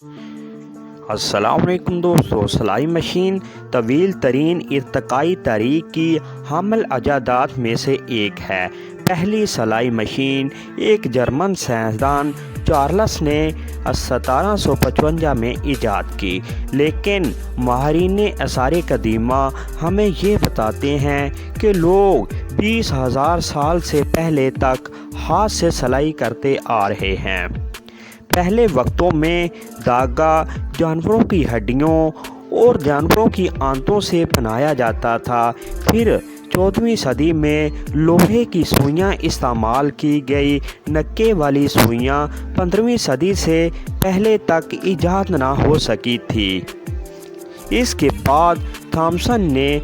السلام علیکم دوستو، سلائی مشین طویل ترین ارتقائی تاریخ کی حامل ایجادات میں سے ایک ہے۔ پہلی سلائی مشین ایک جرمن سائنسدان چارلس نے 1755 میں ایجاد کی، لیکن ماہرین آثار قدیمہ ہمیں یہ بتاتے ہیں کہ لوگ 20,000 سال سے پہلے تک ہاتھ سے سلائی کرتے آ رہے ہیں۔ پہلے وقتوں میں دھاگا جانوروں کی ہڈیوں اور جانوروں کی آنتوں سے بنایا جاتا تھا۔ پھر 14ویں صدی میں لوہے کی سوئیاں استعمال کی گئی۔ نکے والی سوئیاں 15ویں صدی سے پہلے تک ایجاد نہ ہو سکی تھی۔ اس کے بعد تھامسن نے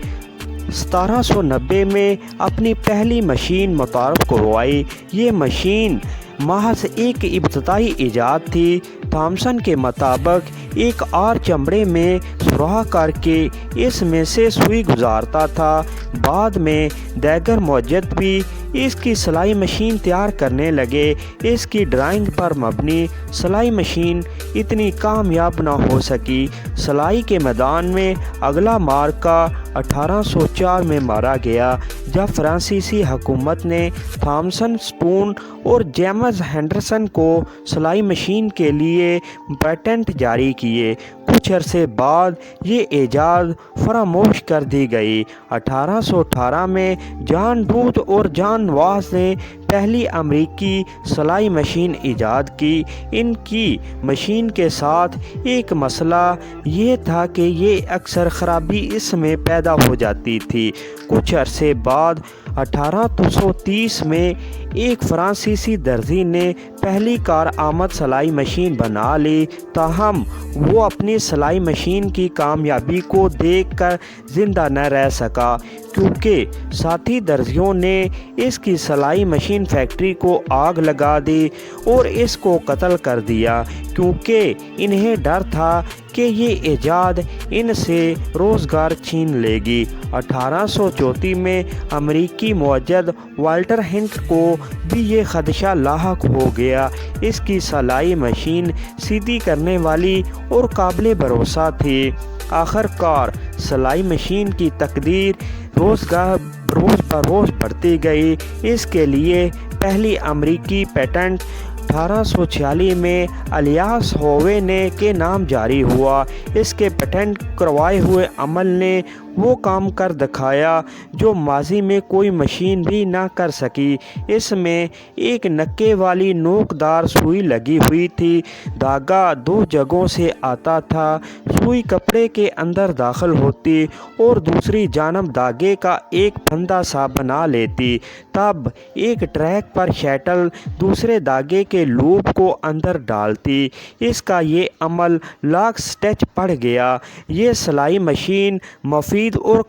1790 میں اپنی پہلی مشین متعارف کروائی۔ یہ مشین محض ایک ابتدائی ایجاد تھی۔ تھامسن کے مطابق ایک آر چمڑے میں سوراخ کر کے اس میں سے سوئی گزارتا تھا۔ بعد میں دیگر معجزات بھی اس کی سلائی مشین تیار کرنے لگے۔ اس کی ڈرائنگ پر مبنی سلائی مشین اتنی کامیاب نہ ہو سکی۔ سلائی کے میدان میں اگلا معرکہ 1804 میں مارا گیا، جب فرانسیسی حکومت نے تھامسن سٹون اور جیمز ہینڈرسن کو سلائی مشین کے لیے پیٹنٹ جاری کیے۔ کچھ عرصے بعد یہ ایجاد فراموش کر دی گئی۔ 1818 میں جان ڈوتھ اور جان واس نے پہلی امریکی سلائی مشین ایجاد کی۔ ان کی مشین کے ساتھ ایک مسئلہ یہ تھا کہ یہ اکثر خرابی اس میں پیدا ہو جاتی تھی۔ کچھ عرصے بعد 1830 میں ایک فرانسیسی درزی نے پہلی کارآمد سلائی مشین بنا لی، تاہم وہ اپنی سلائی مشین کی کامیابی کو دیکھ کر زندہ نہ رہ سکا، کیونکہ ساتھی درزیوں نے اس کی سلائی مشین فیکٹری کو آگ لگا دی اور اس کو قتل کر دیا، کیونکہ انہیں ڈر تھا کہ یہ ایجاد ان سے روزگار چھین لے گی۔ 1834 میں امریکی معجز والٹر ہنٹ کو بھی یہ خدشہ لاحق ہو گیا۔ اس کی سلائی مشین سیدھی کرنے والی اور قابل بھروسہ تھی۔ آخر کار سلائی مشین کی تقدیر روز بروز بڑھتی گئی۔ اس کے لیے پہلی امریکی پیٹنٹ 1846 میں الیاس ہووے نے کے نام جاری ہوا۔ اس کے پیٹنٹ کروائے ہوئے عمل نے وہ کام کر دکھایا جو ماضی میں کوئی مشین بھی نہ کر سکی۔ اس میں ایک نکے والی نوکدار سوئی لگی ہوئی تھی۔ دھاگا دو جگہوں سے آتا تھا۔ سوئی کپڑے کے اندر داخل ہوتی اور دوسری جانب دھاگے کا ایک پھندا سا بنا لیتی۔ تب ایک ٹریک پر شٹل دوسرے دھاگے کے لوپ کو اندر ڈالتی۔ اس کا یہ عمل لاک سٹچ پڑ گیا۔ یہ سلائی مشین مفید اور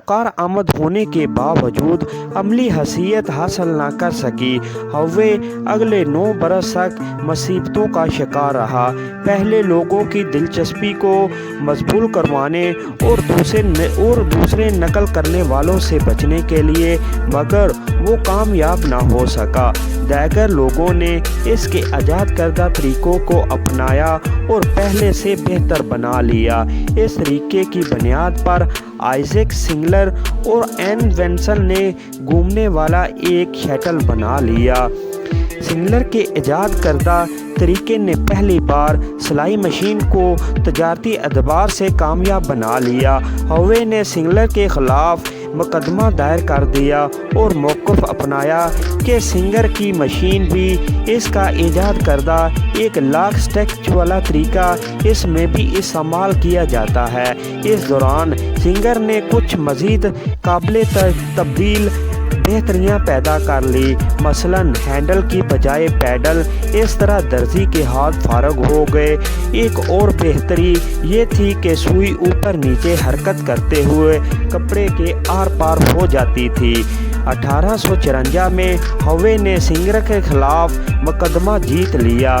کارآمد ہونے کے باوجود عملی حیثیت حاصل نہ کر سکی۔ ہووے اگلے 9 برس تک مصیبتوں کا شکار رہا۔ پہلے لوگوں کی دلچسپی کو مضبوط کروانے اور دوسرے نقل کرنے والوں سے بچنے کے لیے، مگر وہ کامیاب نہ ہو سکا۔ دیگر لوگوں نے اس کے ایجاد کردہ طریقوں کو اپنایا اور پہلے سے بہتر بنا لیا۔ اس طریقے کی بنیاد پر آئزیک سنگلر اور این وینسل نے گھومنے والا ایک شٹل بنا لیا۔ سنگلر کے ایجاد کردہ طریقے نے پہلی بار سلائی مشین کو تجارتی اعتبار سے کامیاب بنا لیا۔ ہووے نے سنگلر کے خلاف مقدمہ دائر کر دیا اور موقف اپنایا کہ سنگلر کی مشین بھی اس کا ایجاد کردہ ایک لاک سٹچ والا طریقہ اس میں بھی استعمال کیا جاتا ہے۔ اس دوران سنگلر نے کچھ مزید قابل تبدیل بہتریاں پیدا کر لی، مثلاً ہینڈل کی بجائے پیڈل۔ اس طرح درزی کے ہاتھ فارغ ہو گئے۔ ایک اور بہتری یہ تھی کہ سوئی اوپر نیچے حرکت کرتے ہوئے کپڑے کے آر پار ہو جاتی تھی۔ 1854 میں ہووے نے سنگلر کے خلاف مقدمہ جیت لیا،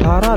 $18